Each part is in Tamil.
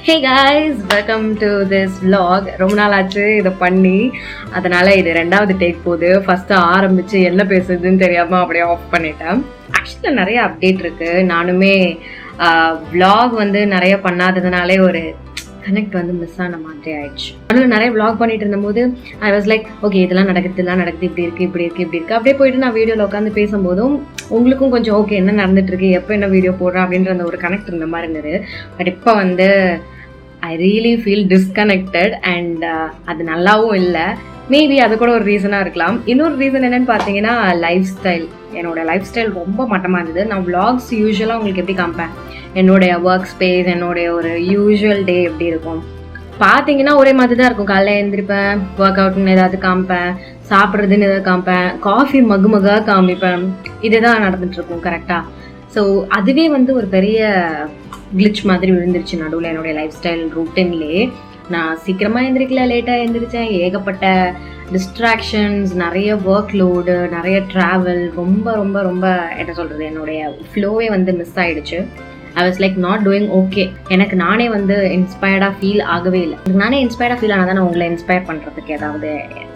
Hey guys, welcome to this vlog. ரொம்ப நாள் ஆச்சு இதை பண்ணி, அதனால இது ரெண்டாவது டேக் போகுது. ஃபர்ஸ்ட் ஆரம்பிச்சு என்ன பேசுறதுன்னு தெரியாம அப்படியே ஆஃப் பண்ணிட்டேன். ஆக்சுவலா நிறைய அப்டேட் இருக்கு. நானுமே vlog வந்து நிறைய பண்ணாததுனாலே ஒரு கனெக்ட் வந்து மிஸ் ஆன மாதிரி ஆயிடுச்சு. அதனால நிறைய விளாக் பண்ணிட்டு இருந்தபோது ஐ வாஸ் லைக் ஓகே இதெல்லாம் நடக்குது இப்படி இருக்கு அப்படியே போயிட்டு நான் வீடியோவில் உட்காந்து பேசும்போதும் உங்களுக்கும் கொஞ்சம் ஓகே என்ன நடந்துட்டு இருக்கு, எப்போ என்ன வீடியோ போடுறேன் அப்படின்ற அந்த ஒரு கனெக்ட் இருந்த மாதிரி இருந்தது. பட் இப்போ வந்து I really feel disconnected and அது நல்லாவும் இல்லை. மேபி அது கூட ஒரு ரீசனாக இருக்கலாம். இன்னொரு ரீசன் என்னன்னு பார்த்தீங்கன்னா லைஃப் ஸ்டைல். என்னோட லைஃப் ஸ்டைல் ரொம்ப மட்டமாக இருந்தது. நான் விளாக்ஸ் யூஸ்வலாக உங்களுக்கு எப்படி காமிப்பேன், என்னுடைய ஒர்க் ஸ்பேஸ், என்னுடைய ஒரு யூஸ்வல் டே எப்படி இருக்கும் பார்த்தீங்கன்னா ஒரே மாதிரி தான் இருக்கும். காலையில் எழுந்திருப்பேன், ஒர்க் அவுட்னு ஏதாவது காமிப்பேன், சாப்பிட்றதுன்னு ஏதாவது காமிப்பேன், காஃபி மகுமகாக காமிப்பேன். இதுதான் நடந்துட்டு இருக்கும் கரெக்டாக. ஸோ அதுவே வந்து ஒரு பெரிய கிளிச் மாதிரி விழுந்துருச்சு நடுவில் என்னுடைய லைஃப் ஸ்டைல் ரூட்டின்லேயே. நான் சீக்கிரமாக எழுந்திரிக்கல, லேட்டாக எழுந்திரிச்சேன், ஏகப்பட்ட டிஸ்ட்ராக்ஷன்ஸ், நிறைய ஒர்க் லோடு, நிறைய ட்ராவல், ரொம்ப ரொம்ப ரொம்ப என்ன சொல்கிறது, என்னுடைய ஃப்ளோவே வந்து மிஸ் ஆகிடுச்சு. I was like not doing okay. எனக்கு நானே வந்து இன்ஸ்பயர்டாக ஃபீல் ஆகவே இல்லை. நானே இன்ஸ்பயர்டாக ஃபீல் ஆனால் தான் நான் உங்களை இன்ஸ்பயர் பண்ணுறதுக்கு ஏதாவது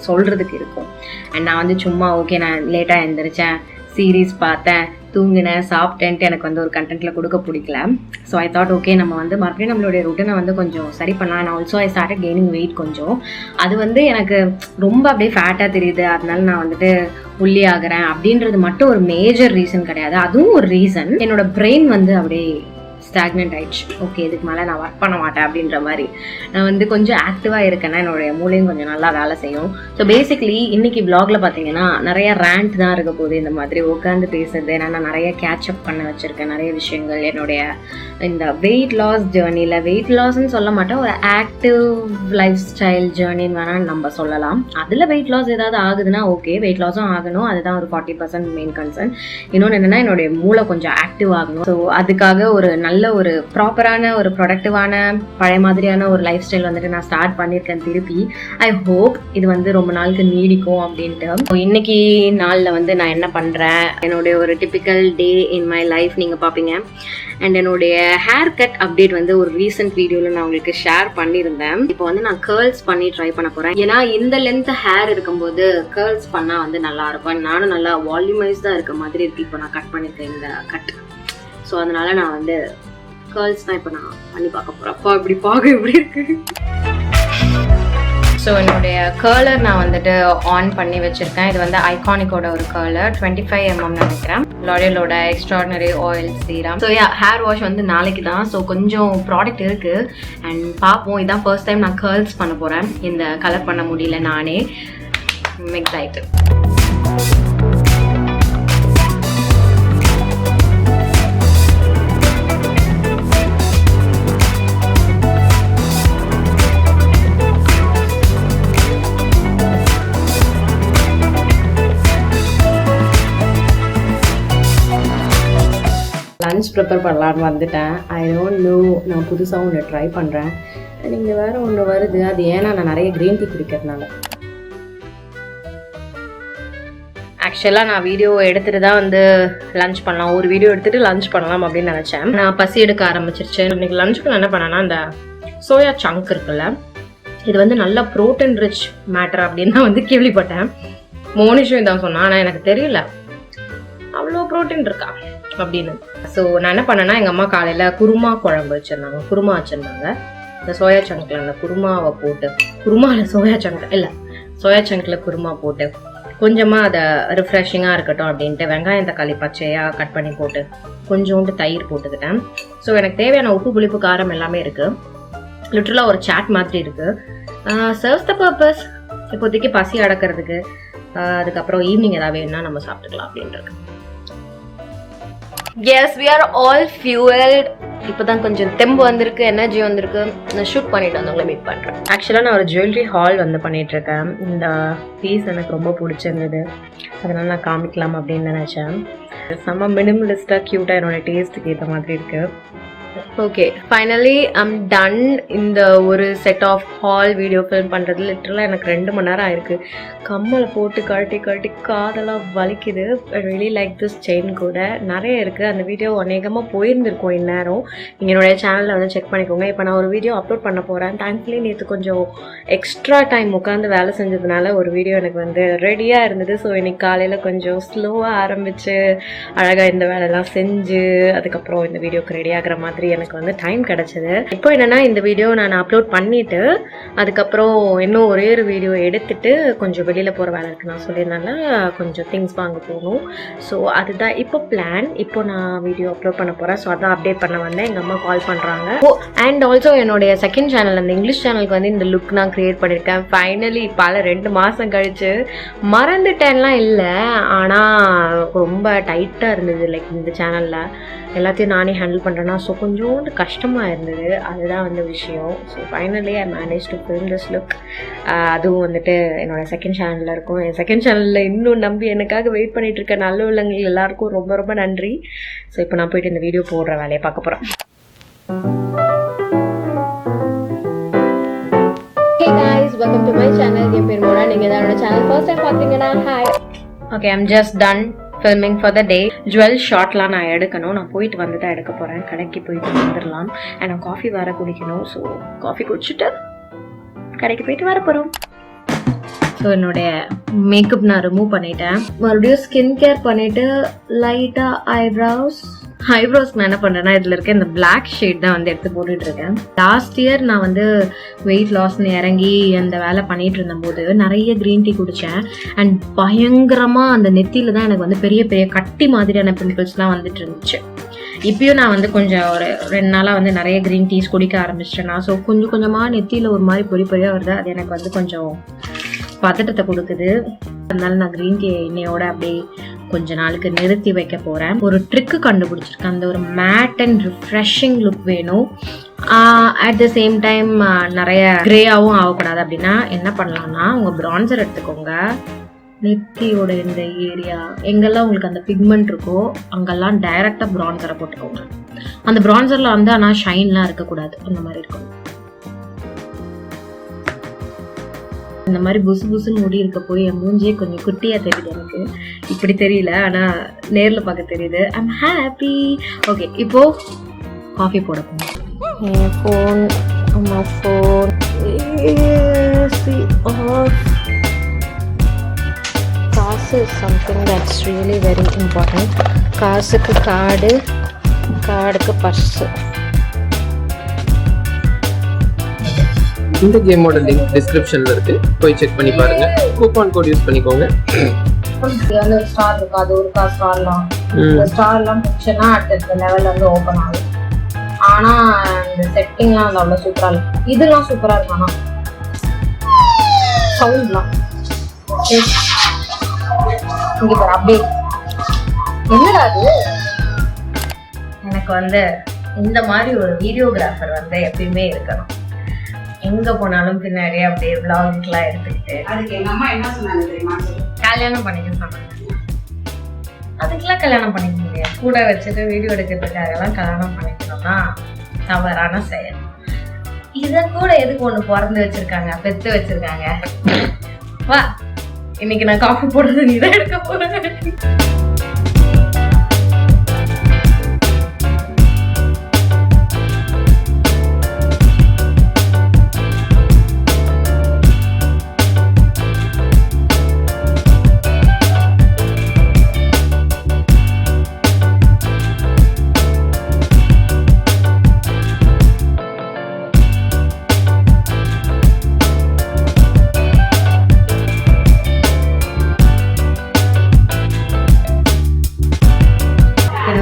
சொல்கிறதுக்கு இருக்கும். அண்ட் நான் வந்து சும்மா ஓகே நான் லேட்டாக எழுந்திரிச்சேன், சீரீஸ் பார்த்தேன், தூங்கினேன், சாப்பிட்டேன்ட்டு எனக்கு வந்து ஒரு கண்டென்ட்டில் கொடுக்க பிடிக்கல. ஸோ ஐ தாட் ஓகே நம்ம வந்து மறுபடியும் நம்மளுடைய ருட்டனை வந்து கொஞ்சம் சரி பண்ணலாம். And also I started gaining weight கொஞ்சம். அது வந்து எனக்கு ரொம்ப அப்படியே ஃபேட்டாக தெரியுது, அதனால நான் வந்துட்டு ஒல்லி ஆகிறேன் அப்படின்றது மட்டும் ஒரு மேஜர் ரீசன் கிடையாது. அதுவும் ஒரு ரீசன். என்னோட பிரெயின் வந்து அப்படியே ஸ்டாக்னன்ட் ஆயிடுச்சு. ஓகே இதுக்கு மேலே நான் ஒர்க் பண்ண மாட்டேன் அப்படின்ற மாதிரி. நான் வந்து கொஞ்சம் ஆக்டிவாக இருக்கேன்னா என்னுடைய மூளையும் கொஞ்சம் நல்லா வேலை செய்யும். ஸோ பேசிக்லி இன்னைக்கு விளாக்ல பார்த்தீங்கன்னா நிறைய ரேண்ட் தான் இருக்க போகுது. இந்த மாதிரி உட்காந்து பேசுறது, நான் நிறைய கேட்சப் பண்ண வச்சுருக்கேன் நிறைய விஷயங்கள். என்னுடைய இந்த வெயிட் லாஸ் ஜேர்னியில், வெயிட் லாஸ்ன்னு சொல்ல மாட்டேன், ஒரு ஆக்டிவ் லைஃப் ஸ்டைல் ஜேர்னின்னு வேணால் நம்ம சொல்லலாம். அதில் வெயிட் லாஸ் ஏதாவது ஆகுதுன்னா ஓகே, வெயிட் லாஸும் ஆகணும், அதுதான் ஒரு 40% மெயின் கன்சர்ன். இன்னொன்று என்னென்னா என்னுடைய மூளை கொஞ்சம் ஆக்டிவ் ஆகணும். ஸோ அதுக்காக ஒரு நல்ல ஒரு ப்ராப்பரான ஒரு ப்ரொடக்டிவான பழைய மாதிரியான ஒரு லைஃப் ஸ்டைல் வந்துட்டு நான் ஸ்டார்ட் பண்ணியிருக்கேன் திருப்பி. ஐ ஹோப் இது வந்து ரொம்ப நாளுக்கு நீடிக்கும் அப்படின்ட்டு. இன்னைக்கு நாளில் வந்து நான் என்ன பண்ணுறேன், என்னுடைய ஒரு typical day in my life நீங்கள் பார்ப்பீங்க. அண்ட் என்னுடைய ஹேர் கட் அப்டேட் வந்து ஒரு ரீசெண்ட் வீடியோவில் நான் உங்களுக்கு ஷேர் பண்ணியிருந்தேன். இப்போ வந்து நான் கேர்ள்ஸ் பண்ணி ட்ரை பண்ண போகிறேன். ஏன்னா இந்த லென்த் ஹேர் இருக்கும்போது கேர்ள்ஸ் பண்ணால் வந்து நல்லா இருக்கும். நானும் நல்லா வால்யூமைஸ்டாக இருக்க மாதிரி இருக்கு இப்போ நான் கட் பண்ணியிருக்கேன் இந்த கட். ஸோ அதனால நான் வந்து கேர்ள்ஸ் தான் இப்போ நான் பண்ணி பார்க்க போகிறேன். அப்போ இப்படி பார்க்க எப்படி இருக்கு. ஸோ என்னுடைய கர்லர் நான் வந்துட்டு ஆன் பண்ணி வச்சுருக்கேன். இது வந்து ஐகானிக்கோட ஒரு கர்லர், 25 mm நினைக்கிறேன், லாரியலோட extraordinary oil serum. So hair wash வந்து நாளைக்கு தான். ஸோ கொஞ்சம் ப்ராடக்ட் இருக்குது அண்ட் பார்ப்போம். இதான் ஃபர்ஸ்ட் டைம் நான் கேர்ள்ஸ் பண்ண போகிறேன். இந்த கலர் பண்ண முடியல நானே, மிக்ஸ் ஆகிட்டு. லன்ச் ப்ரிப்பேர் பண்ணலான்னு வந்துட்டேன். ஐ டோன்ட் நோ, நான் புதுசாக ஒன்று ட்ரை பண்ணுறேன். நீங்கள் வேறு ஒன்று வருது, அது ஏன்னா நான் நிறைய க்ரீன் டீ குடிக்கிறதுனால. ஆக்சுவலாக நான் வீடியோ எடுத்துகிட்டு தான் வந்து லன்ச் பண்ணலாம், ஒரு வீடியோ எடுத்துகிட்டு லன்ச் பண்ணலாம் அப்படின்னு நினச்சேன். நான் பசி எடுக்க ஆரம்பிச்சிருச்சு. இன்றைக்கி லஞ்சுக்கு நான் என்ன பண்ணேன்னா இந்த சோயா சங்க் இருக்குல்ல, இது வந்து நல்ல ப்ரோட்டீன் ரிச் மேட்டர் அப்படின்னு தான் வந்து கேள்விப்பட்டேன். மோனிஷும் இதான் சொன்னான், ஆனால் எனக்கு தெரியல அவ்வளோ ப்ரோட்டீன் இருக்கா அப்படின்னு. ஸோ நான் என்ன பண்ணேன்னா எங்கள் அம்மா காலையில் குருமா குழம்பு வச்சுருந்தாங்க, குருமா வச்சுருந்தாங்க. இந்த சோயா சங்கில் அந்த குருமாவை போட்டு, குருமாவில் சோயா சங்க் இல்லை, சோயா சங்கில் குருமா போட்டு கொஞ்சமாக அதை ரிஃப்ரெஷிங்காக இருக்கட்டும் அப்படின்ட்டு வெங்காயம் தக்காளி பச்சையாக கட் பண்ணி போட்டு கொஞ்சோண்டு தயிர் போட்டுக்கிட்டேன். ஸோ எனக்கு தேவையான உப்பு புளிப்பு காரம் எல்லாமே இருக்குது. லிட்டரலாக ஒரு சாட் மாதிரி இருக்குது. Serves the purpose. இப்போதைக்கு பசி அடக்கிறதுக்கு, அதுக்கப்புறம் ஈவினிங் ஏதாவது வேணும்னா நம்ம சாப்பிட்டுக்கலாம் அப்படின்றது. Yes, we are all fuelled. இப்போ தான் கொஞ்சம் தெம்பு வந்திருக்கு, எனர்ஜி வந்திருக்கு. நான் ஷூட் பண்ணிட்டு வந்து உங்களை மீட் பண்ணுறேன். ஆக்சுவலாக நான் ஒரு ஜுவல்லரி ஹால் வந்து பண்ணிகிட்ருக்கேன். இந்த பீஸ் எனக்கு ரொம்ப பிடிச்சிருந்தது, அதனால நான் காமிக்கலாம் அப்படின்னு நினச்சேன். செம்ம மினிமலிஸ்டாக க்யூட்டாக என்னோடய டேஸ்ட்டுக்கு ஏற்ற மாதிரி இருக்குது. Okay, finally I'm done. இந்த ஒரு set of haul video film பண்ணுறது லிட்டரலாக எனக்கு 2 மணி நேரம் ஆயிருக்கு. கம்மலை போட்டு கழட்டி காதெல்லாம் வலிக்குது. I really like this chain கூட நிறைய இருக்குது. அந்த வீடியோ அநேகமாக போயிருந்துருக்கும் இந்நேரம். நீங்கள் என்னுடைய சேனலில் வந்து செக் பண்ணிக்கோங்க. இப்போ நான் ஒரு வீடியோ அப்லோட் பண்ண போகிறேன். தேங்க்ஃபுல்லி நேற்று கொஞ்சம் எக்ஸ்ட்ரா டைம் உட்காந்து வேலை செஞ்சதுனால ஒரு வீடியோ எனக்கு வந்து ரெடியாக இருந்தது. ஸோ இன்னைக்கு காலையில் கொஞ்சம் ஸ்லோவாக ஆரம்பித்து அழகாக இந்த வேலையெல்லாம் செஞ்சு அதுக்கப்புறம் இந்த வீடியோக்கு ரெடி ஆகிற மாதிரி எனக்கு வந்து டைம் கிடச்சிது. இப்போ என்னென்னா இந்த வீடியோ நான் அப்லோட் பண்ணிவிட்டு அதுக்கப்புறம் இன்னும் ஒரே ஒரு வீடியோ எடுத்துகிட்டு கொஞ்சம் வெளியில் போகிற வேலை இருக்குது. நான் சொல்லியிருந்தால கொஞ்சம் திங்ஸ் வாங்க போகணும். ஸோ அதுதான் இப்போ பிளான். இப்போ நான் வீடியோ அப்லோட் பண்ண போகிறேன். ஸோ அதான் அப்டேட் பண்ண வந்தேன். எங்கள் அம்மா கால் பண்ணுறாங்க. அண்ட் ஆல்சோ என்னுடைய செகண்ட் சேனல், அந்த இங்கிலீஷ் சேனலுக்கு வந்து இந்த லுக் நான் க்ரியேட் பண்ணியிருக்கேன். ஃபைனலி பல 2 மாதம் கழிச்சு. மறந்துட்டேன்லாம் இல்லை, ஆனால் ரொம்ப டைட்டாக இருந்தது. லைக் இந்த சேனலில் எல்லாத்தையும் நானே ஹேண்டில் பண்ணுறேன்னா ஸோ கொஞ்சோண்டு கஷ்டமாக இருந்தது. அதுதான் வந்து விஷயம். So finally I manage to film this look. அதுவும் வந்துட்டு என்னோடய செகண்ட் சேனலில் இருக்கும். என் செகண்ட் சேனலில் இன்னும் நம்பி எனக்காக வெயிட் பண்ணிகிட்டு இருக்க நல்ல உள்ளவங்க எல்லாருக்கும் ரொம்ப ரொம்ப நன்றி. ஸோ இப்போ நான் போயிட்டு இந்த வீடியோ போடுற வேலையை பார்க்க போகிறேன். Hey guys, welcome to my channel. என் பேர் மோனா. நீங்கள் தான் என்னோட சேனல் ஃபர்ஸ்ட் டைம் பார்த்தீங்கன்னா hi. Okay, I'm just done filming for the day. Jewel ஷார்ட்லாம் நான் எடுக்கணும். நான் போயிட்டு வந்து தான் எடுக்க போகிறேன். கடைக்கு போயிட்டு வந்துடலாம். நான் காஃபி வேறு குடிக்கணும். ஸோ காஃபி குடிச்சிட்டு கடைக்கு போயிட்டு வர போகிறோம். ஸோ என்னுடைய மேக்கப் நான் ரிமூவ் பண்ணிட்டேன். மறுபடியும் ஸ்கின் கேர் பண்ணிவிட்டு லைட்டாக ஐப்ரோஸ் நான் என்ன பண்ணுறேன்னா இதில் இருக்க இந்த பிளாக் ஷேட் தான் வந்து எடுத்து போட்டுட்ருக்கேன். லாஸ்ட் இயர் நான் வந்து வெயிட் லாஸ்ன்னு இறங்கி அந்த வேலை பண்ணிகிட்டு இருந்தபோது நிறைய க்ரீன் டீ குடித்தேன். அண்ட் பயங்கரமாக அந்த நெத்தியில் தான் எனக்கு வந்து பெரிய பெரிய கட்டி மாதிரியான பிம்பிள்ஸ்லாம் வந்துட்டு இருந்துச்சு. இப்பயும் நான் வந்து கொஞ்சம் ஒரு 2 நாளாக வந்து நிறைய க்ரீன் டீஸ் குடிக்க ஆரம்பிச்சிட்டேன்னா ஸோ கொஞ்சம் கொஞ்சமாக நெத்தியில் ஒரு மாதிரி பொறியாக வருது. அது எனக்கு வந்து கொஞ்சம் பதட்டத்தை கொடுக்குது. அதனால நான் க்ரீன் டீ இன்னையோட அப்படியே கொஞ்ச நாளுக்கு நிறுத்தி வைக்க போகிறேன். ஒரு ட்ரிக்கு கண்டுபிடிச்சிருக்கேன். அந்த ஒரு மேட் அண்ட் ரிஃப்ரெஷிங் லுக் வேணும். அட் த சேம் டைம் நிறைய கிரேயாகவும் ஆகக்கூடாது. அப்படின்னா என்ன பண்ணலாம்னா உங்கள் ப்ரான்சர் எடுத்துக்கோங்க. நெத்தியோட இந்த ஏரியா எங்கெல்லாம் உங்களுக்கு அந்த பிக்மெண்ட் இருக்கோ அங்கெல்லாம் டைரெக்டாக ப்ரான்சரை போட்டுக்கோங்க. அந்த ப்ரான்சரில் வந்து ஆனால் ஷைன்லாம் இருக்கக்கூடாது. அந்த மாதிரி இருக்கும். இந்த மாதிரி புசு புசுன்னு முடி இருக்க போய் என் மூஞ்சியே கொஞ்சம் குட்டியாக தெரியுது. எனக்கு இப்படி தெரியல, ஆனால் நேரில் பார்க்க தெரியுது. I'm happy. ஓகே, இப்போது காஃபி போட போகணும். என் ஃபோன் காசு is something that's really very important. காசுக்கு கார்டுக்கு பர்ஸு. இந்த கேமோட லிங்க் டிஸ்கிரிப்ஷன்ல இருக்கு, போய் செக் பண்ணி பாருங்க. கூப்பன் கோட் யூஸ் பண்ணிக்கோங்க. அந்த ஸ்டார் இருக்கு, அது ஒரு ஸ்டார்லாம் இந்த ஸ்டார்லாம் பிடிச்சனா அடுத்த லெவல்ல வந்து ஓபன் ஆகும். ஆனா இந்த செட்டிங்லாம் வந்து அவ்வளவு சூப்பரா இருக்கு. இதெல்லாம் சூப்பரா இருக்கு. ஆனா சவுண்ட்லாம் இங்க பாரு அப்படியே என்னடா அது. எனக்கு வந்து இந்த மாதிரி ஒரு வீடியோகிராஃபர் வந்து எப்பயுமே இருக்கணும். எங்க போனாலும் பின்னாடி அப்படியே விளாக்லாம் எடுத்துக்கிட்டு. அதுக்கு எங்க அம்மா என்ன சொன்னாங்க தெரியுமா? கல்யாணம் பண்ணிக்க சொன்னாங்க. அதுக்கெல்லாம் கல்யாணம் பண்ணிக்க முடியாது. கூட வச்சுட்டு வீடியோ எடுக்கிறதுக்காகலாம் கல்யாணம் பண்ணிக்கணும்னா தவறான செயல். இத கூட எதுக்கு ஒண்ணு பிறந்து வச்சிருக்காங்க, பெத்து வச்சிருக்காங்க. வா, இன்னைக்கு நான் காஃபி போடுறது நீதான் எடுக்க போறேன்.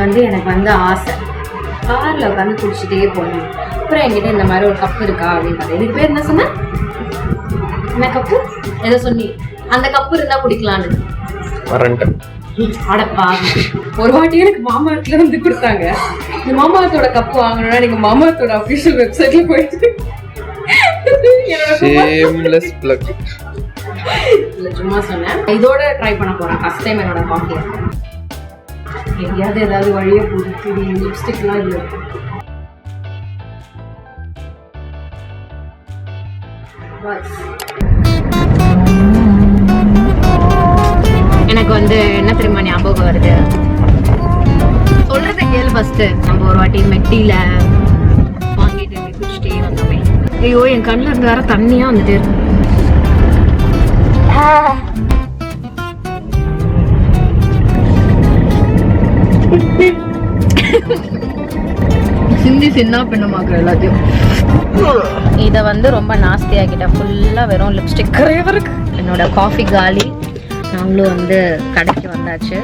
வந்து எனக்கு வந்து ஆசை காரில் உட்காந்து குடிச்சிட்டே போகணும். அப்புறம் என்கிட்ட இந்த மாதிரி ஒரு கப்பு இருக்கா அப்படின்னு. இதுக்கு பேர் என்ன சொன்ன? என்ன கப்பு? எதை சொல்லி? அந்த கப்பு இருந்தா குடிக்கலான்னு அடப்பா. ஒரு வாட்டி எனக்கு மாமாத்துல வந்து கொடுத்தாங்க. இந்த மாமாத்தோட கப்பு வாங்கணும்னா நீங்க மாமாத்தோட அபிஷியல் வெப்சைட்ல போயிட்டு சும்மா சொன்னேன். இதோட ட்ரை பண்ண போறேன் ஃபர்ஸ்ட் டைம் என்னோட காஃபியை. எங்கேயாவது ஏதாவது வழியை போட்டு லிப்ஸ்டிக்லாம் இல்லை. எனக்கு வந்து என்ன தெரியுமா ஞாபகம் வருது, சொல்றது கேளு ஃபர்ஸ்ட். நம்ம ஒரு வாட்டி மெட்டில வாங்கிட்டு குடிச்சிட்டே வந்தோமே. ஐயோ என் கண்ணுல இருந்து வர தண்ணியா வந்துட்டு இருக்கு. சிந்தி சின்ன பெண்ணமாக்குற எல்லாத்தையும். இதை வந்து ரொம்ப நாஸ்தி ஆகிட்டேன். ஃபுல்லா வெறும் லிப்ஸ்டிக் கரையா இருக்கு. என்னோட காஃபி காலி. நாங்களும் வந்து கடைக்கு வந்தாச்சு.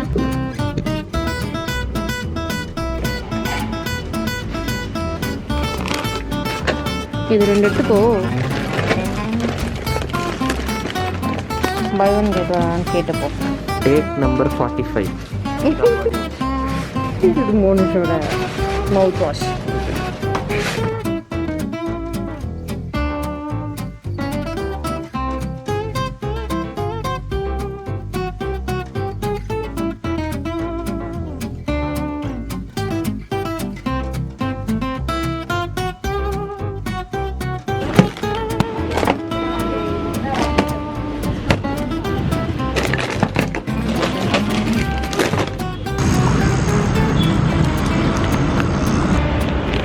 இது 2 எடுத்துக்கோ. பை ஒன் கெட் ஒன் கேட்டுப்போம். Take number 45. இது 3 நிமிஷோட மவுத் வாஷ்.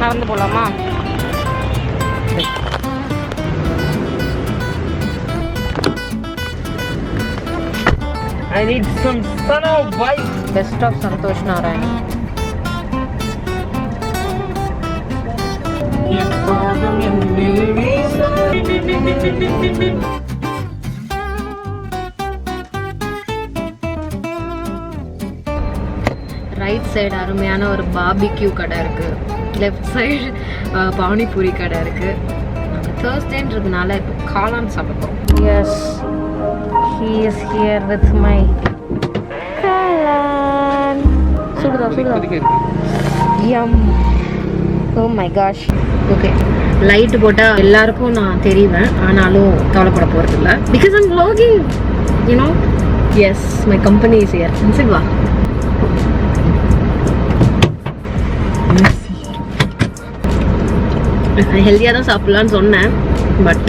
நடந்து போலாமா? I need some sun of white. Best of Santhosh Narayan. Right side அருமையான ஒரு பார்பிக்யூ கடை இருக்கு. லெஃப்ட் சைடு பானிபூரி கடை இருக்கு. நாங்கள் தேர்ஸ்டேன்றதுனால இப்போ காளான் சாப்பிட்டோம். Yes, he is here with my kalan. சுடுதா yum. Oh my gosh. Okay, light போட்டால் எல்லாருக்கும் நான் தெரிவேன், ஆனாலும் கவலைப்பட போகிறது இல்லை. Because I'm vlogging, you know. Yes, my company is here. சரி வா. ஹெல்த்தியாக தான் சாப்பிட்லான்னு சொன்னேன், பட்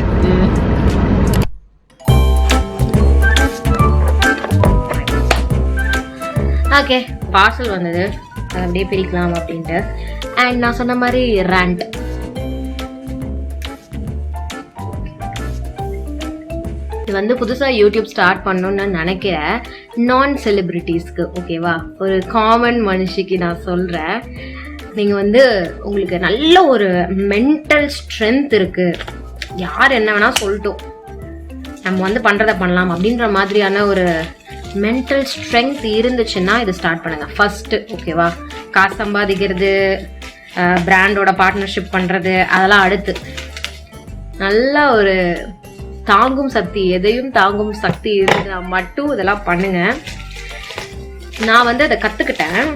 ஓகே, பார்சல் வந்தது, அதை அப்படியே பிரிக்கலாம் அப்படின்ட்டு. அண்ட் நான் சொன்ன மாதிரி ரேண்ட். இது வந்து புதுசாக யூடியூப் ஸ்டார்ட் பண்ணணும்னு நினைக்கிற நான் செலிபிரிட்டிஸ்க்கு, ஓகேவா, ஒரு காமன் மனுஷிக்கு நான் சொல்கிறேன். நீங்கள் வந்து உங்களுக்கு நல்ல ஒரு மென்டல் ஸ்ட்ரென்த் இருக்குது, யார் என்ன வேணால் சொல்லட்டும், நம்ம வந்து பண்ணுறதை பண்ணலாம் அப்படின்ற மாதிரியான ஒரு மென்டல் ஸ்ட்ரென்த் இருந்துச்சுன்னா இது ஸ்டார்ட் பண்ணுங்கள் ஃபஸ்ட்டு, ஓகேவா. காசு சம்பாதிக்கிறது, பிராண்டோட பார்ட்னர்ஷிப் பண்ணுறது, அதெல்லாம் அடுத்து. நல்ல ஒரு தாங்கும் சக்தி, எதையும் தாங்கும் சக்தி இருந்தா மட்டும் இதெல்லாம் பண்ணுங்கள். நான் வந்து அதை கற்றுக்கிட்டேன்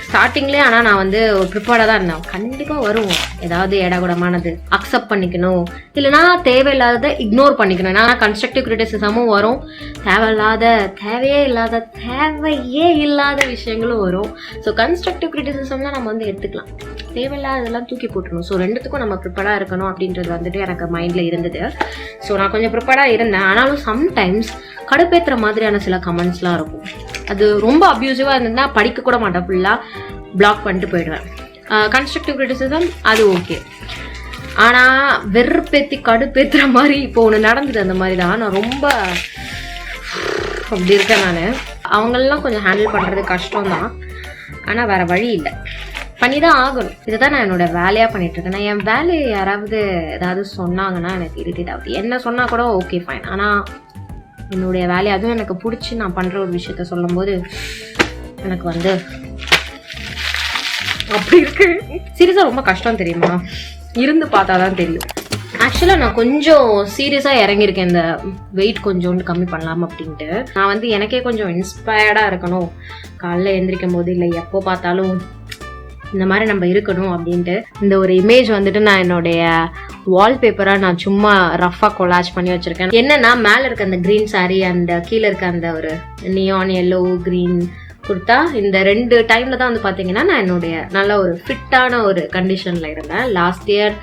ஸ்டார்டிங்லேயே. ஆனால் நான் வந்து ஒரு ப்ரிப்பேர்டாக தான் இருந்தேன். கண்டிப்பாக வரும் ஏதாவது ஏடாகுடமானது, அக்செப்ட் பண்ணிக்கணும், இல்லைனா தேவையில்லாத இக்னோர் பண்ணிக்கணும். ஏன்னா கன்ஸ்ட்ரக்டிவ் கிரிட்டிசிசமும் வரும், தேவையே இல்லாத விஷயங்களும் வரும். ஸோ கன்ஸ்ட்ரக்டிவ் கிரிட்டிசிசம்லாம் நம்ம வந்து எடுத்துக்கலாம், தேவையில்லாததெல்லாம் தூக்கி போட்டுருணும். ஸோ ரெண்டுத்துக்கும் நம்ம ப்ரிப்பேர்டாக இருக்கணும் அப்படின்றது வந்துட்டு எனக்கு மைண்டில் இருந்தது. ஸோ நான் கொஞ்சம் ப்ரிப்பேர்டாக இருந்தேன். ஆனாலும் சம்டைம்ஸ் கடுப்பேற்றுற மாதிரியான சில கமெண்ட்ஸ்லாம் இருக்கும். அது ரொம்ப அப்யூசிவாக இருந்ததுன்னா படிக்க கூட மாட்டேன், ஃபுல்லாக பிளாக் பண்ணிட்டு போயிடுவேன். கன்ஸ்ட்ரக்டிவ் கிரிட்டிசிசம் அது ஓகே. ஆனால் வெறுப்பேற்றி கடுப்பேற்றுற மாதிரி இப்போ ஒன்று நடந்தது. அந்த மாதிரி தான் நான் ரொம்ப அப்படி இருக்கேன். நான் அவங்களெலாம் கொஞ்சம் ஹேண்டில் பண்ணுறது கஷ்டம்தான், ஆனால் வேறு வழி இல்லை, பண்ணி தான் ஆகணும். இதை தான் நான் என்னோட வேலையாக பண்ணிகிட்ருக்கேன். நான் என் வேலையை யாராவது ஏதாவது சொன்னாங்கன்னா எனக்கு இரிட்டேட் ஆகுது. என்ன சொன்னால் கூட ஓகே ஃபைன், ஆனால் என்னுடைய வேலையை அதுவும் எனக்கு பிடிச்சி நான் பண்ணுற ஒரு விஷயத்த சொல்லும் போது எனக்கு வந்து அப்படி இருக்கு. சீரியஸாக ரொம்ப கஷ்டம் தெரியுமா, இருந்து பார்த்தா தான் தெரியும். ஆக்சுவலாக நான் கொஞ்சம் சீரியஸாக இறங்கியிருக்கேன் இந்த வெயிட் கொஞ்சோண்டு கம்மி பண்ணலாம் அப்படின்ட்டு. நான் வந்து எனக்கே கொஞ்சம் இன்ஸ்பயர்டாக இருக்கணும், காலைல எழுந்திரிக்கும் போது இல்லை எப்போ பார்த்தாலும் இந்த மாதிரி நம்ம இருக்கணும் அப்படின்ட்டு இந்த ஒரு இமேஜ் வந்துட்டு நான் என்னுடைய வால்பேப்பராக நான் சும்மா ரஃபாக கொலாஜ் பண்ணி வச்சுருக்கேன். என்னன்னா மேலே இருக்க அந்த க்ரீன் சாரீ அண்ட் கீழே இருக்க அந்த ஒரு நியான் எல்லோ க்ரீன் குர்த்தா, இந்த 2 டைமில் தான் வந்து பார்த்தீங்கன்னா நான் என்னுடைய நல்ல ஒரு ஃபிட்டான ஒரு கண்டிஷனில் இருந்தேன். Last year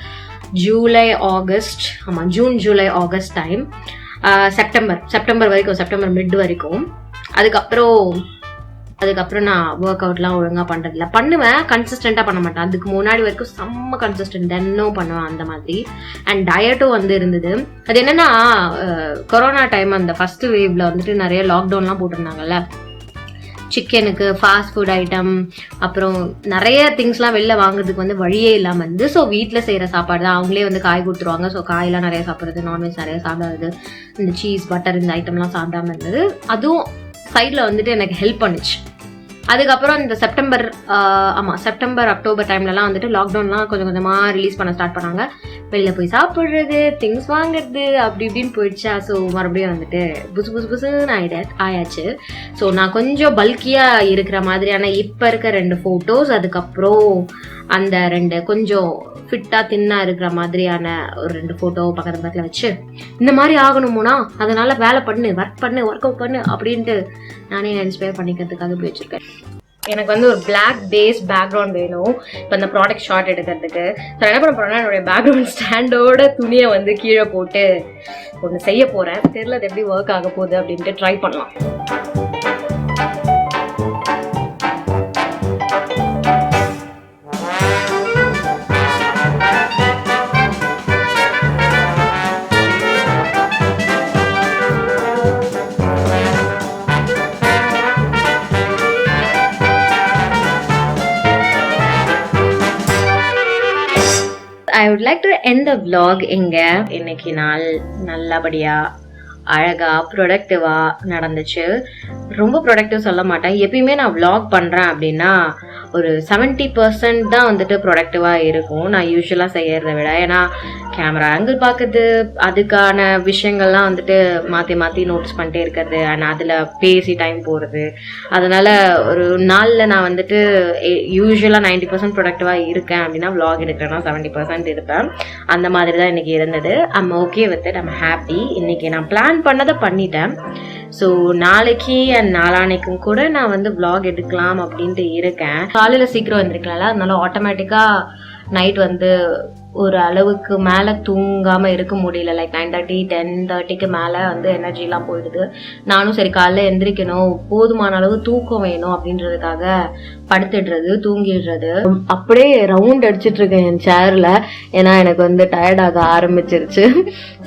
June July August time, September வரைக்கும், செப்டம்பர் மிட் வரைக்கும். அதுக்கப்புறம் நான் ஒர்க் அவுட்லாம் ஒழுங்காக பண்ணுறதில்ல. பண்ணுவேன், கன்சிஸ்டண்ட்டாக பண்ண மாட்டேன். அதுக்கு முன்னாடி வரைக்கும் செம்ம கன்சிஸ்டன்ட், தினம் பண்ணுவேன் அந்த மாதிரி. அண்ட் டயட்டும் வந்து இருந்தது. அது என்னென்னா கொரோனா டைம் அந்த ஃபர்ஸ்ட் வேவ்ல வந்துட்டு நிறைய லாக்டவுன்லாம் போட்டிருந்தாங்கல்ல, சிக்கனுக்கு ஃபாஸ்ட் ஃபுட் ஐட்டம், அப்புறம் நிறைய திங்ஸ்லாம் வெளில வாங்குறதுக்கு வந்து வழியே இல்லாமல் இருந்து. ஸோ வீட்டில் செய்கிற சாப்பாடு தான், அவங்களே வந்து காய் கொடுத்துருவாங்க. ஸோ காயெல்லாம் நிறைய சாப்பிட்றது, நான்வெஜ் நிறைய சாப்பிடாது, இந்த சீஸ் பட்டர் இந்த ஐட்டம்லாம் சாப்பிடாம இருந்தது. அதுவும் சைடில் வந்துட்டு எனக்கு ஹெல்ப் பண்ணுச்சு. அதுக்கப்புறம் இந்த செப்டம்பர் அக்டோபர் டைம்லலாம் வந்துட்டு லாக்டவுன்லாம் கொஞ்சம் கொஞ்சமாக ரிலீஸ் பண்ண ஸ்டார்ட் பண்ணாங்க. வெளியில் போய் சாப்பிட்றது, திங்ஸ் வாங்குறது, அப்படி இப்படின்னு போயிடுச்சா. ஸோ மறுபடியும் வந்துட்டு புதுசுன்னு ஆயாச்சு. ஸோ நான் கொஞ்சம் பல்கியாக இருக்கிற மாதிரியான இப்போ இருக்க 2 ஃபோட்டோஸ், அதுக்கப்புறம் அந்த 2 கொஞ்சம் ஃபிட்டாக தின்னாக இருக்கிற மாதிரியான ஒரு 2 ஃபோட்டோ பக்கத்தில் வச்சு, இந்த மாதிரி ஆகணும்னா அதனால வேலை பண்ணு, ஒர்க் அவுட் பண்ணு அப்படின்ட்டு நானே இன்ஸ்பயர் பண்ணிக்கிறதுக்காக போய் வச்சிருக்கேன். எனக்கு வந்து ஒரு பிளாக் பேஸ் பேக்ரவுண்ட் வேணும் இப்போ அந்த ப்ராடக்ட் ஷாட் எடுக்கிறதுக்கு. ஸோ என்ன பண்ண போறேன்னா, என்னுடைய பேக்ரவுண்ட் ஸ்டாண்டோட துணியை வந்து கீழே போட்டு ஒன்று செய்ய போகிறேன். தெரியல அது எப்படி ஒர்க் ஆக போகுது அப்படின்ட்டு ட்ரை பண்ணலாம். I would like to end the vlog இங்க. இன்னைக்கு நாள் நல்லபடியா அழகா ப்ரொடக்டிவா நடந்துச்சு. ரொம்ப ப்ரொடக்டிவ் சொல்ல மாட்டேன். எப்பயுமே நான் vlog பண்றேன் அப்படின்னா ஒரு 70% தான் வந்துட்டு ப்ரொடக்டிவாக இருக்கும் நான் யூஸ்வலாக செய்யறதை விட. ஏன்னா கேமரா ஆங்கிள் பார்க்குறது, அதுக்கான விஷயங்கள்லாம் வந்துட்டு மாற்றி நோட்ஸ் பண்ணிட்டே இருக்கிறது, அண்ட் அதில் பேசி டைம் போகிறது. அதனால் ஒரு நாளில் நான் வந்துட்டு யூஸ்வலாக 90% ப்ரொடக்டிவாக இருக்கேன் அப்படின்னா vlog எடுக்கிறேன்னா 70% இருப்பேன். அந்த மாதிரி தான் இன்றைக்கி இருந்தது. I'm okay with it, I'm happy. இன்றைக்கி நான் பிளான் பண்ணதை பண்ணிட்டேன். ஸோ நாளைக்கு அண்ட் நாளானைக்கும் கூட நான் வந்து vlog எடுக்கலாம் அப்படின்ட்டு இருக்கேன். காலையில் சீக்கிரம் வந்துருக்கலாம்ல, அதனால ஆட்டோமேட்டிக்காக நைட் வந்து ஒரு அளவுக்கு மேலே தூங்காமல் இருக்க முடியல. லைக் 9:30 10:30க்கு மேலே வந்து எனர்ஜிலாம் போயிடுது. நானும் சரி காலைல எந்திரிக்கணும், போதுமான அளவு தூக்கம் வேணும் அப்படின்றதுக்காக படுத்துடுறது, தூங்கிடுறது. அப்படியே ரவுண்ட் அடிச்சுட்டு இருக்கேன் என் சேரில், ஏன்னா எனக்கு வந்து டயர்டாக ஆரம்பிச்சிருச்சு.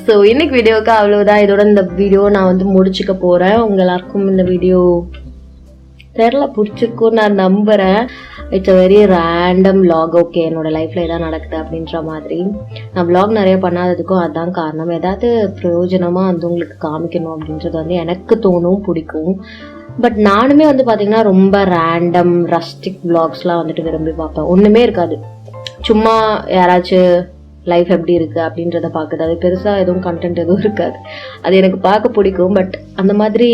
ஸோ இன்னைக்கு வீடியோவுக்கு அவ்வளோதான். இதோட இந்த வீடியோ நான் வந்து முடிச்சுக்க போகிறேன். உங்க எல்லாருக்கும் இந்த வீடியோ தெரியல பிடிச்சிருக்கும் நான் நம்புகிறேன். It's a very random vlog. Okay, என்னோட லைஃப்பில் எதாவது நடக்குது அப்படின்ற மாதிரி. நான் vlog நிறைய பண்ணாததுக்கும் அதுதான் காரணம். ஏதாவது பிரயோஜனமாக வந்து உங்களுக்கு காமிக்கணும் அப்படின்றது வந்து எனக்கு தோணும், பிடிக்கும். பட் நானுமே வந்து பார்த்தீங்கன்னா ரொம்ப ரேண்டம் ரஸ்டிக் vlogsலாம் வந்துட்டு விரும்பி பார்ப்பேன். ஒன்றுமே இருக்காது, சும்மா யாராச்சும் லைஃப் எப்படி இருக்குது அப்படின்றத பார்க்குது. அது பெருசாக எதுவும் கண்டென்ட் எதுவும் இருக்காது. அது எனக்கு பார்க்க பிடிக்கும். பட் அந்த மாதிரி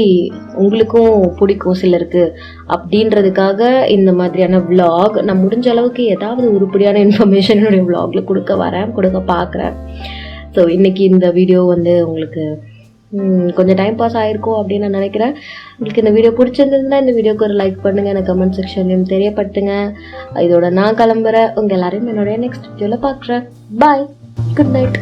உங்களுக்கும் பிடிக்கும் சிலருக்கு அப்படின்றதுக்காக இந்த மாதிரியான vlog நான் முடிஞ்ச அளவுக்கு ஏதாவது உருப்படியான இன்ஃபர்மேஷன் என்னுடைய vlogல கொடுக்க பார்க்குறேன். ஸோ இன்னைக்கு இந்த வீடியோ வந்து உங்களுக்கு கொஞ்சம் டைம் பாஸ் ஆயிருக்கும் அப்படின்னு நான் நினைக்கிறேன். உங்களுக்கு இந்த வீடியோ பிடிச்சிருந்ததுன்னா இந்த வீடியோக்கு ஒரு லைக் பண்ணுங்க, எனக்கு கமெண்ட் செக்ஷன்லையும் தெரியப்படுத்துங்க. இதோட நான் கிளம்புறேன். உங்க எல்லாரையும் என்னுடைய நெக்ஸ்ட் வீடியோல பார்க்குறேன். பாய், குட் நைட்.